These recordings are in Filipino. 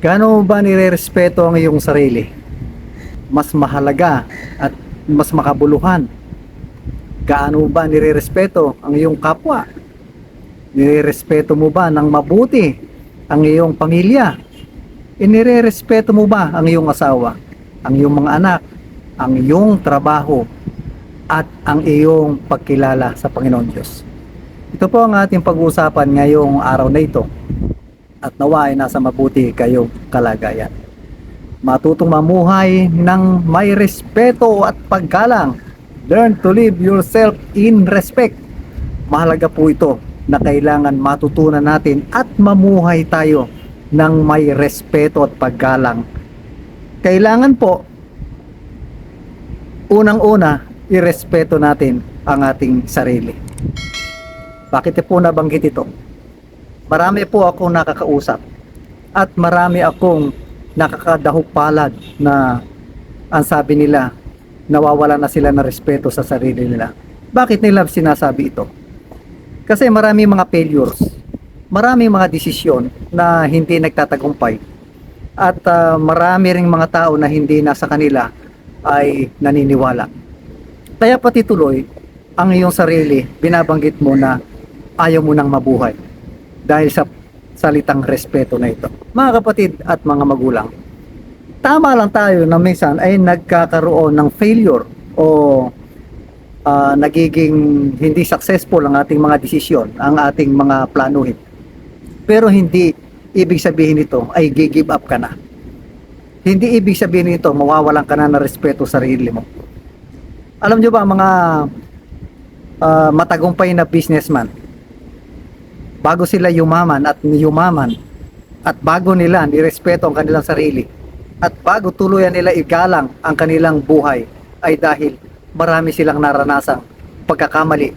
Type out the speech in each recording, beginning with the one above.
Gaano mo ba nirerespeto ang iyong sarili? Mas mahalaga at mas makabuluhan. Gaano mo ba nirerespeto ang iyong kapwa? Nirerespeto mo ba ng mabuti ang iyong pamilya? Inirerespeto mo ba ang iyong asawa, ang iyong mga anak, ang iyong trabaho, at ang iyong pagkilala sa Panginoon Diyos? Ito po ang ating pag-uusapan ngayong araw na ito, at nawa ay nasa mabuti kayong kalagayan. Matutong mamuhay ng may respeto at paggalang. Learn to live yourself in respect. Mahalaga po ito na kailangan matutunan natin at mamuhay tayo ng may respeto at paggalang. Kailangan po, unang-una, irespeto natin ang ating sarili. Bakit po nabanggit ito? Marami po akong nakakausap at marami akong nakakadahupalag na ang sabi nila, nawawala na sila ng respeto sa sarili nila. Bakit nila sinasabi ito? Kasi marami mga failures, marami mga desisyon na hindi nagtatagumpay, at marami ring mga tao na hindi nasa kanila ay naniniwala. Kaya pati tuloy ang iyong sarili, binabanggit mo na ayaw mo nang mabuhay dahil sa salitang respeto na ito. Mga kapatid at mga magulang, tama lang tayo na minsan ay nagkakaroon ng failure o nagiging hindi successful ang ating mga desisyon, ang ating mga planuhin. Pero hindi ibig sabihin nito ay give up ka na. Hindi ibig sabihin nito mawawalan ka na ng respeto sa sarili mo. Alam nyo ba mga matagumpay na businessman, bago sila yumaman at bago nila nirespeto ang kanilang sarili at bago tuluyan nila igalang ang kanilang buhay, ay dahil marami silang naranasang pagkakamali,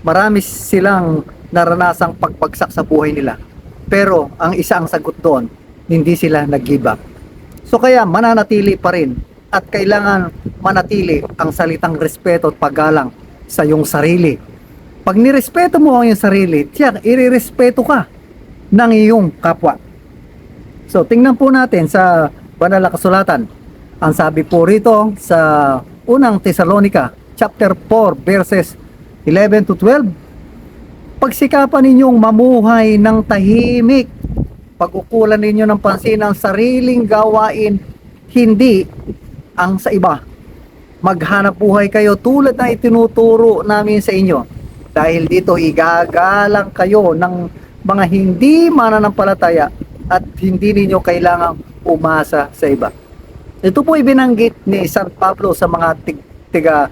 marami silang naranasang pagbagsak sa buhay nila, pero ang isa ang sagot doon, hindi sila nag-give up. So kaya mananatili pa rin at kailangan manatili ang salitang respeto at paggalang sa iyong sarili. Pag nirespeto mo ang iyong sarili, tiyak, irerespeto ka ng iyong kapwa. So, tingnan po natin sa banal na kasulatan. Ang sabi po rito sa unang Tesalonica, chapter 4, verses 11 to 12, pagsikapan ninyong mamuhay ng tahimik, pag-ukulan ninyo ng pansin ang sariling gawain, hindi ang sa iba. Maghanap buhay kayo tulad na itinuturo namin sa inyo. Dahil dito igagalang kayo ng mga hindi mananampalataya at hindi ninyo kailangang umasa sa iba. Ito po ibinanggit ni San Pablo sa mga tiga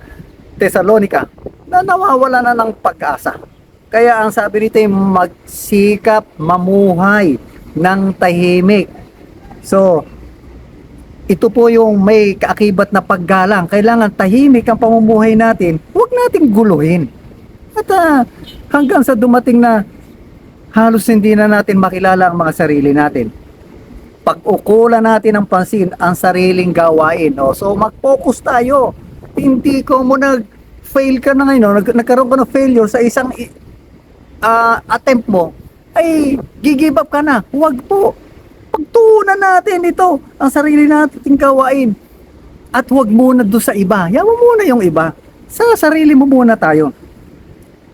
Tesalonica na nawawala na ng pag-asa. Kaya ang sabi nito ay magsikap mamuhay ng tahimik. So, ito po yung may kaakibat na paggalang. Kailangan tahimik ang pamumuhay natin. Huwag nating guluhin. At hanggang sa dumating na halos hindi na natin makilala ang mga sarili natin. Pag-ukulan natin ng pansin ang sariling gawain. No? So mag-focus tayo. Hindi ko mo nag-fail ka na ngayon, no? Nagkaroon ka ng failure sa isang attempt mo, ay give up ka na. Huwag po. Pagtuunan natin ito, ang sarili nating gawain. At huwag muna doon sa iba. Yawa muna yung iba. Sa sarili mo muna tayo.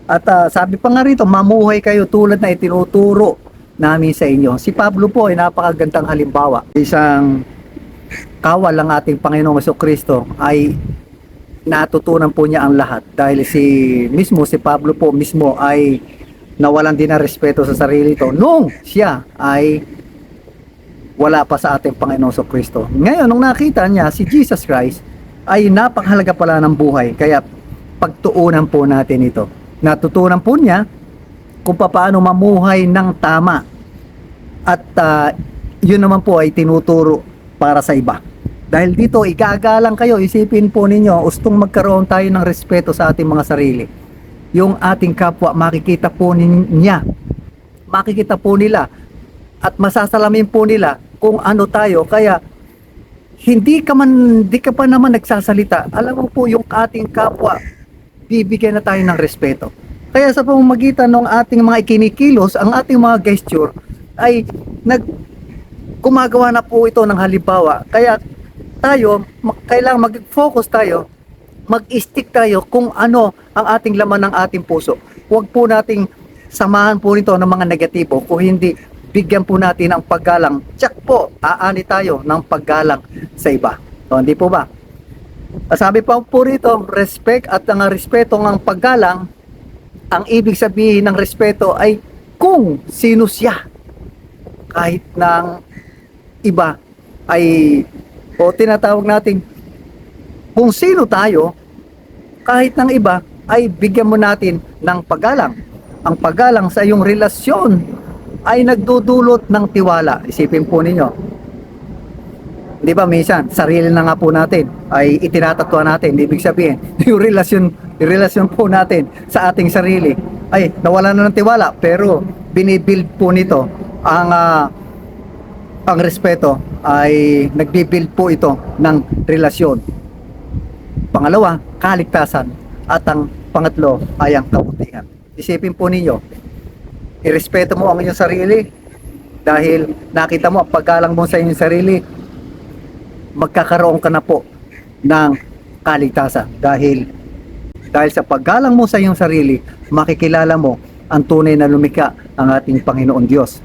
At sabi pa nga rito, mamuhay kayo tulad na itinuturo namin sa inyo. Si Pablo po ay napakagandang halimbawa. Isang kawal ng ating Panginoong Jesucristo ay natutunan po niya ang lahat. Dahil si Pablo po mismo ay nawalan din ng respeto sa sarili ito nung siya ay wala pa sa ating Panginoong Jesucristo. Ngayon, nung nakita niya si Jesus Christ, ay napakahalaga pala ng buhay. Kaya pagtuunan po natin ito. Natutunan po niya kung paano mamuhay ng tama. At yun naman po ay tinuturo para sa iba. Dahil dito, igagalang kayo. Isipin po ninyo, gustong magkaroon tayo ng respeto sa ating mga sarili. Yung ating kapwa, makikita po niya. Makikita po nila. At masasalamin po nila kung ano tayo. Kaya, hindi ka pa naman nagsasalita. Alam mo po, yung ating kapwa, bibigyan na tayo ng respeto. Kaya sa pamamagitan ng ating mga ikinikilos, ang ating mga gesture ay gumagawa na po ito ng halimbawa. Kaya tayo, kailangan mag-focus tayo, mag-stick tayo kung ano ang ating laman ng ating puso. Huwag po nating samahan po nito ng mga negatibo. Kung hindi, bigyan po natin ng paggalang. Tsak po, aani tayo ng paggalang sa iba. So, hindi po ba? Sabi pa po rito, respect at ang respeto ng paggalang, ang ibig sabihin ng respeto ay kung sino siya. Kahit ng iba ay o tinatawag natin kung sino tayo, kahit ng iba ay bigyan mo natin ng paggalang. Ang paggalang sa iyong relasyon ay nagdudulot ng tiwala. Isipin po ninyo, di ba minsan sarili na nga po natin ay itinatatwa natin. Ibig sabihin yung relasyon po natin sa ating sarili ay nawala na ng tiwala, pero binibuild po nito ang respeto, ay nagbibuild po ito ng relasyon. Pangalawa, kaligtasan. At ang pangatlo ay ang kabutihan. Isipin po ninyo, irespeto mo ang inyong sarili dahil nakita mo ang paggalang mo sa inyong sarili, magkakaroon ka na po ng kaligtasan. Dahil sa paggalang mo sa iyong sarili, makikilala mo ang tunay na lumikha ang ating Panginoon Diyos,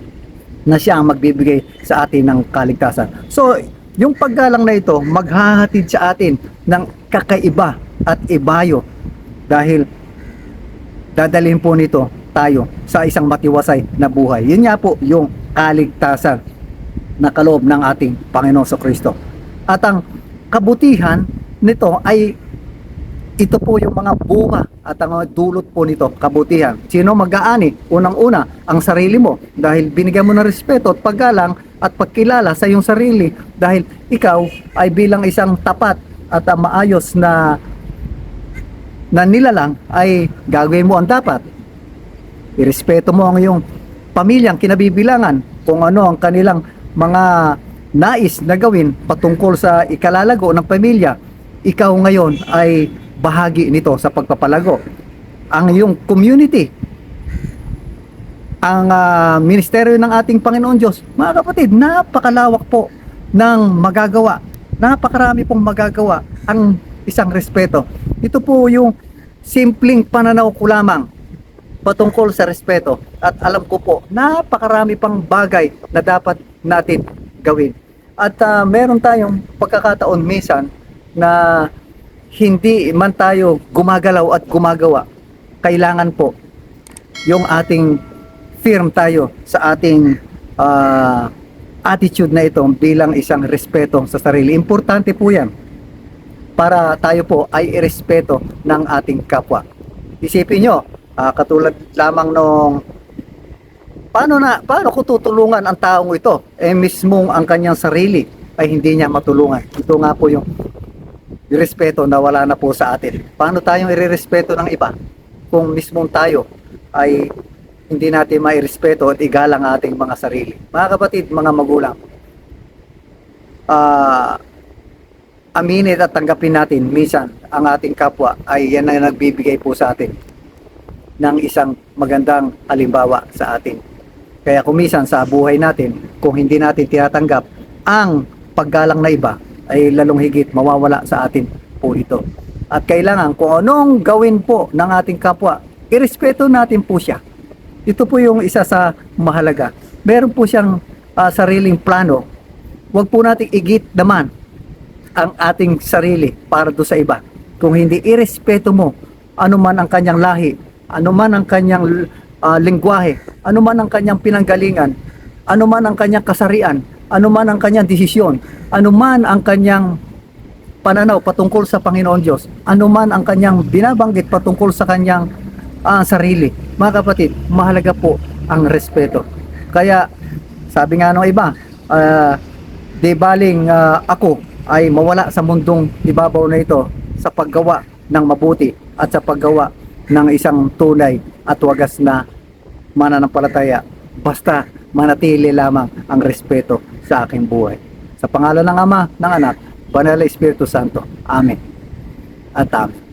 na siya ang magbibigay sa atin ng kaligtasan. So, yung paggalang na ito, maghahatid sa atin ng kakaiba at ibayo, dahil dadalhin po nito tayo sa isang matiwasay na buhay. Yun nga po yung kaligtasan na kaloob ng ating Panginoon Kristo. At ang kabutihan nito ay ito po yung mga bunga at ang dulot po nito, kabutihan. Sino mag-aani? Unang-una, ang sarili mo, dahil binigyan mo ng respeto at paggalang at pagkilala sa iyong sarili, dahil ikaw ay bilang isang tapat at maayos na nilalang ay gagawin mo ang dapat. Irespeto mo ang iyong pamilyang kinabibilangan, kung ano ang kanilang mga nais na gawin patungkol sa ikalalago ng pamilya. Ikaw ngayon ay bahagi nito sa pagpapalago. Ang iyong community, ang ministeryo ng ating Panginoon Diyos, mga kapatid, napakalawak po ng magagawa. Napakarami pong magagawa ang isang respeto. Ito po yung simpleng pananaw ko lamang patungkol sa respeto. At alam ko po, napakarami pang bagay na dapat natin gawin. At meron tayong pagkakataon minsan na hindi man tayo gumagalaw at gumagawa. Kailangan po yung ating firm tayo sa ating attitude na ito bilang isang respeto sa sarili. Importante po yan para tayo po ay irespeto ng ating kapwa. Isipin nyo, katulad lamang nung paano ko tutulungan ang taong ito? Mismong ang kanyang sarili ay hindi niya matulungan. Ito nga po yung respeto na wala na po sa atin. Paano tayong irerespeto ng iba kung mismong tayo ay hindi natin mairespeto at igalang ating mga sarili? Mga kapatid, mga magulang, aminin at tanggapin natin minsan ang ating kapwa ay yan ang nagbibigay po sa atin ng isang magandang halimbawa sa atin. Kaya kung minsan sa buhay natin, kung hindi natin tinatanggap ang paggalang na iba, ay lalong higit mawawala sa atin po ito. At kailangan kung anong gawin po ng ating kapwa, irespeto natin po siya. Ito po yung isa sa mahalaga. Meron po siyang sariling plano. Huwag po nating igit naman ang ating sarili para do sa iba. Kung hindi irespeto mo anuman ang kanyang lahi, anuman ang kanyang lengguwahe, anuman ang kanyang pinanggalingan, anuman ang kanyang kasarian, anuman ang kanyang desisyon, anuman ang kanyang pananaw patungkol sa Panginoon Diyos, anuman ang kanyang binabanggit patungkol sa kanyang sarili. Mga kapatid, mahalaga po ang respeto. Kaya sabi nga ng iba, di baling ako ay mawala sa mundong ibabaw na ito sa paggawa ng mabuti at sa paggawa ng isang tunay at wagas na mananampalataya, basta manatili lamang ang respeto sa aking buhay. Sa pangalan ng Ama, ng Anak, Banal na Espiritu Santo. Amen. At amen.